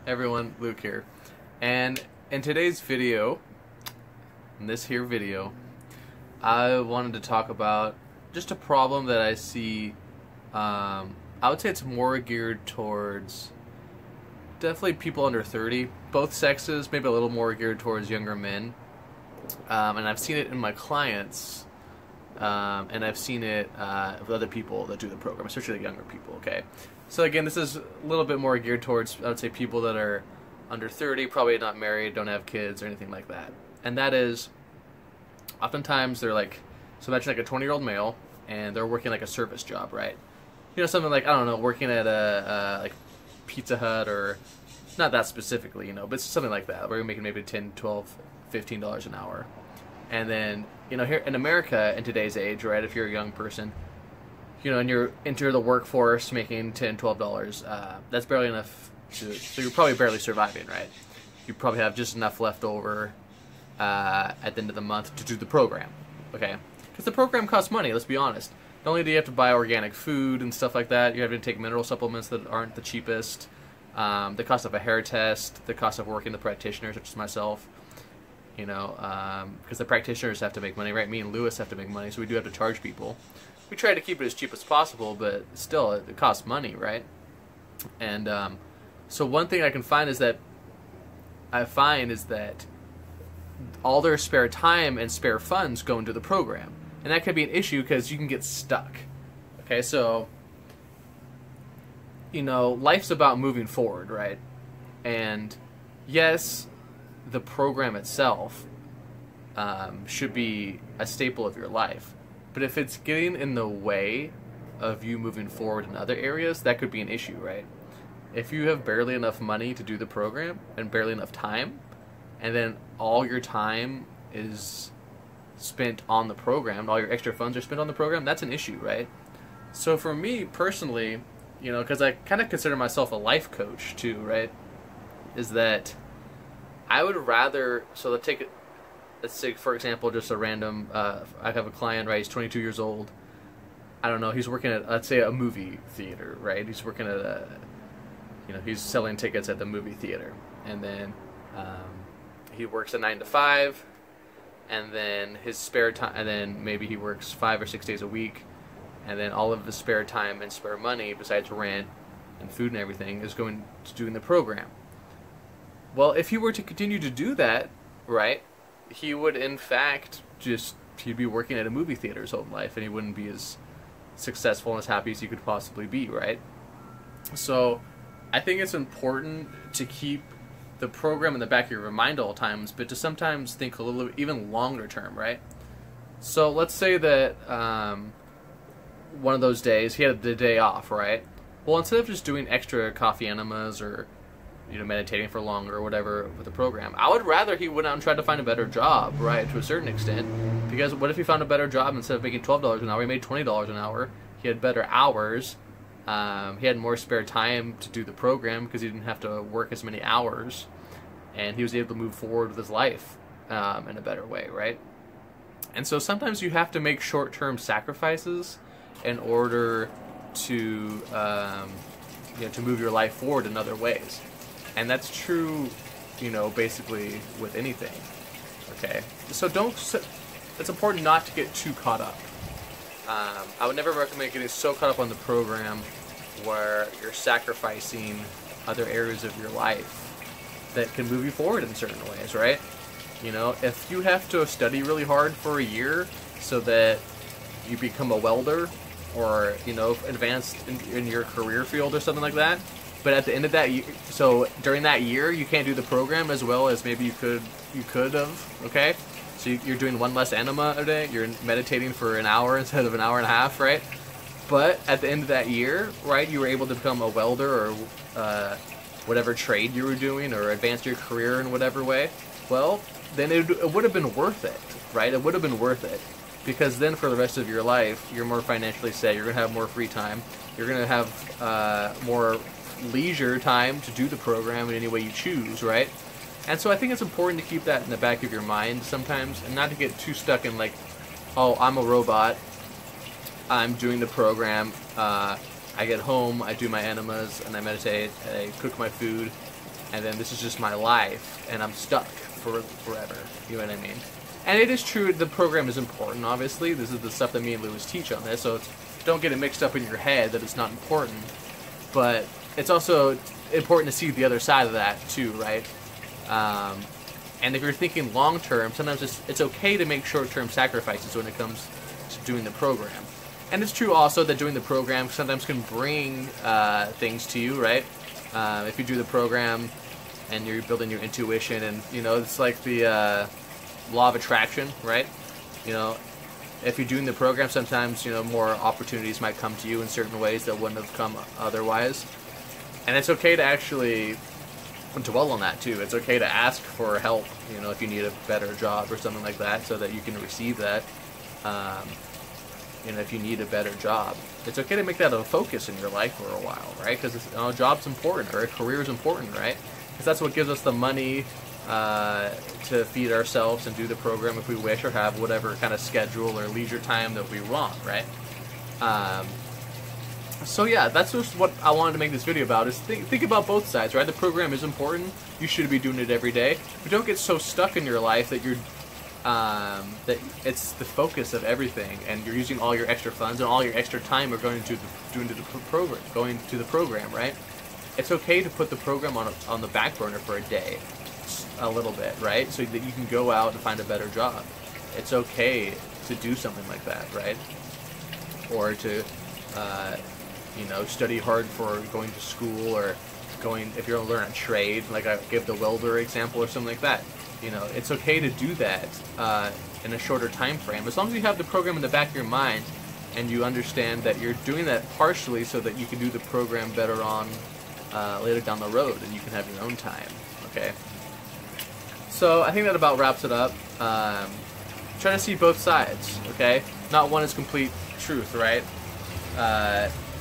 Everyone, Luke here. And in today's video, in this here video, I wanted to talk about just a problem that I see. I would say it's more geared towards definitely people under 30, both sexes, maybe a little more geared towards younger men. And I've seen it in my clients, and I've seen it with other people that do the program, especially the younger people, okay? So again, this is a little bit more geared towards, I would say, people that are under 30, probably not married, don't have kids or anything like that. And that is, oftentimes they're like, so imagine like a 20-year-old male, and they're working like a service job, right? You know, something like, I don't know, working at a like Pizza Hut, or not that specifically, you know, but something like that, where you're making maybe $10, $12, $15 an hour. And then, you know, here in America in today's age, right, if you're a young person, you know, and you're into the workforce making $10, $12, that's barely enough so you're probably barely surviving, right? You probably have just enough left over at the end of the month to do the program, okay? Because the program costs money, let's be honest. Not only do you have to buy organic food and stuff like that, you have to take mineral supplements that aren't the cheapest, the cost of a hair test, the cost of working the practitioners, such as myself, you know, because the practitioners have to make money, right? Me and Lewis have to make money, so we do have to charge people. We try to keep it as cheap as possible, but still, it costs money, right? And so one thing I find is that all their spare time and spare funds go into the program. And that could be an issue because you can get stuck. Okay, so, you know, life's about moving forward, right? And yes, the program itself should be a staple of your life. But if it's getting in the way of you moving forward in other areas, that could be an issue, right? If you have barely enough money to do the program and barely enough time, and then all your time is spent on the program, all your extra funds are spent on the program, that's an issue, right? So for me personally, you know, because I kind of consider myself a life coach too, right, is that I would rather, so let's say, for example, just a random, I have a client, right, he's 22 years old, I don't know, he's working at, let's say, a movie theater, right, he's working at you know, he's selling tickets at the movie theater, and then he works a 9 to 5, and then his spare time, and then maybe he works 5 or 6 days a week, and then all of his spare time and spare money, besides rent and food and everything, is going to doing the program. Well, if he were to continue to do that, right, he would in fact he'd be working at a movie theater his whole life, and he wouldn't be as successful and as happy as he could possibly be, right? So I think it's important to keep the program in the back of your mind all times, but to sometimes think a little even longer term, right? So let's say that one of those days he had the day off, right? Well, instead of just doing extra coffee enemas or, you know, meditating for longer or whatever with the program, I would rather he went out and tried to find a better job, right, to a certain extent. Because what if he found a better job, instead of making $12 an hour, he made $20 an hour, he had better hours, he had more spare time to do the program because he didn't have to work as many hours, and he was able to move forward with his life in a better way, right? And so sometimes you have to make short-term sacrifices in order to, you know, to move your life forward in other ways. And that's true, you know, basically with anything, okay? So it's important not to get too caught up. I would never recommend getting so caught up on the program where you're sacrificing other areas of your life that can move you forward in certain ways, right? You know, if you have to study really hard for a year so that you become a welder or, you know, advance in your career field or something like that, but at the end of that year, so during that year, you can't do the program as well as maybe you could have, okay? So you're doing one less enema a day, you're meditating for an hour instead of an hour and a half, right? But at the end of that year, right, you were able to become a welder or whatever trade you were doing, or advance your career in whatever way, well, then it would have been worth it, right? It would have been worth it. Because then for the rest of your life, you're more financially set, you're going to have more free time, you're going to have more leisure time to do the program in any way you choose, right? And so I think it's important to keep that in the back of your mind sometimes, and not to get too stuck in like, oh, I'm a robot, I'm doing the program, I get home, I do my enemas, and I meditate, I cook my food, and then this is just my life, and I'm stuck for forever. You know what I mean? And it is true, the program is important, obviously. This is the stuff that me and Lewis teach on this, so don't get it mixed up in your head that it's not important. But it's also important to see the other side of that, too, right? And if you're thinking long-term, sometimes it's okay to make short-term sacrifices when it comes to doing the program. And it's true also that doing the program sometimes can bring things to you, right? If you do the program and you're building your intuition, and, you know, it's like the law of attraction, right? You know, if you're doing the program, sometimes, you know, more opportunities might come to you in certain ways that wouldn't have come otherwise. And it's okay to actually dwell on that too. It's okay to ask for help, you know, if you need a better job or something like that, so that you can receive that. You know, if you need a better job, it's okay to make that a focus in your life for a while, right? Because a job's important, or a career is important, right? Because that's what gives us the money to feed ourselves and do the program if we wish, or have whatever kind of schedule or leisure time that we want, right? So yeah, that's just what I wanted to make this video about, is think about both sides, right? The program is important, you should be doing it every day, but don't get so stuck in your life that you're that it's the focus of everything, and you're using all your extra funds and all your extra time are going to the program, right? It's okay to put the program on the back burner for a day, a little bit, right? So that you can go out and find a better job. It's okay to do something like that, right? Or to you know, study hard for going to school, or if you're going to learn a trade, like I give the welder example or something like that. You know, it's okay to do that in a shorter time frame, as long as you have the program in the back of your mind and you understand that you're doing that partially so that you can do the program better on later down the road, and you can have your own time. Okay. So I think that about wraps it up. Try to see both sides. Okay. Not one is complete truth, right?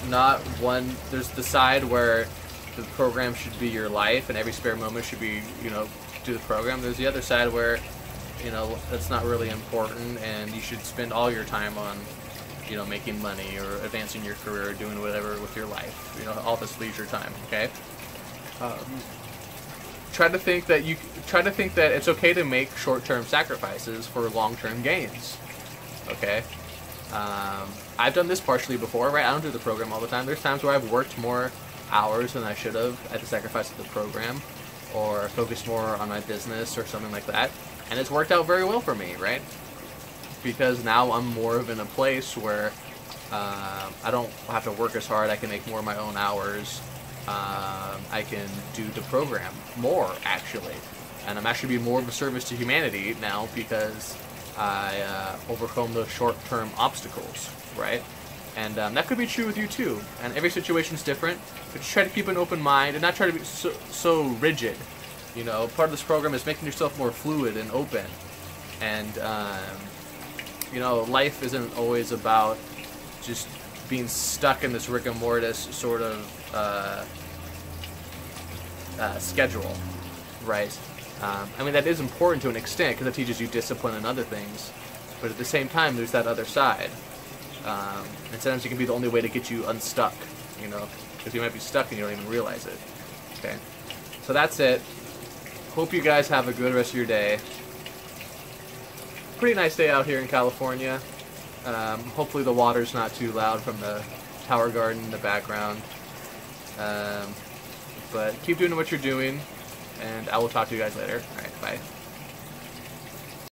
Not one. There's the side where the program should be your life, and every spare moment should be, you know, do the program. There's the other side where, you know, that's not really important, and you should spend all your time on, you know, making money or advancing your career or doing whatever with your life. You know, all this leisure time. Okay. Try to think that it's okay to make short-term sacrifices for long-term gains. Okay. I've done this partially before, right? I don't do the program all the time. There's times where I've worked more hours than I should have at the sacrifice of the program, or focused more on my business or something like that, and it's worked out very well for me, right? Because now I'm more of in a place where I don't have to work as hard. I can make more of my own hours. I can do the program more, actually, and I'm actually being more of a service to humanity now because I overcome those short-term obstacles, right? And that could be true with you too. And every situation is different, but just try to keep an open mind and not try to be so rigid. You know, part of this program is making yourself more fluid and open. And you know, life isn't always about just being stuck in this rigor mortis sort of schedule, right? I mean, that is important to an extent because it teaches you discipline and other things, but at the same time, there's that other side. And sometimes it can be the only way to get you unstuck, you know, because you might be stuck and you don't even realize it. Okay, so that's it. Hope you guys have a good rest of your day. Pretty nice day out here in California. Hopefully the water's not too loud from the tower garden in the background. But keep doing what you're doing, and I will talk to you guys later. Alright, bye.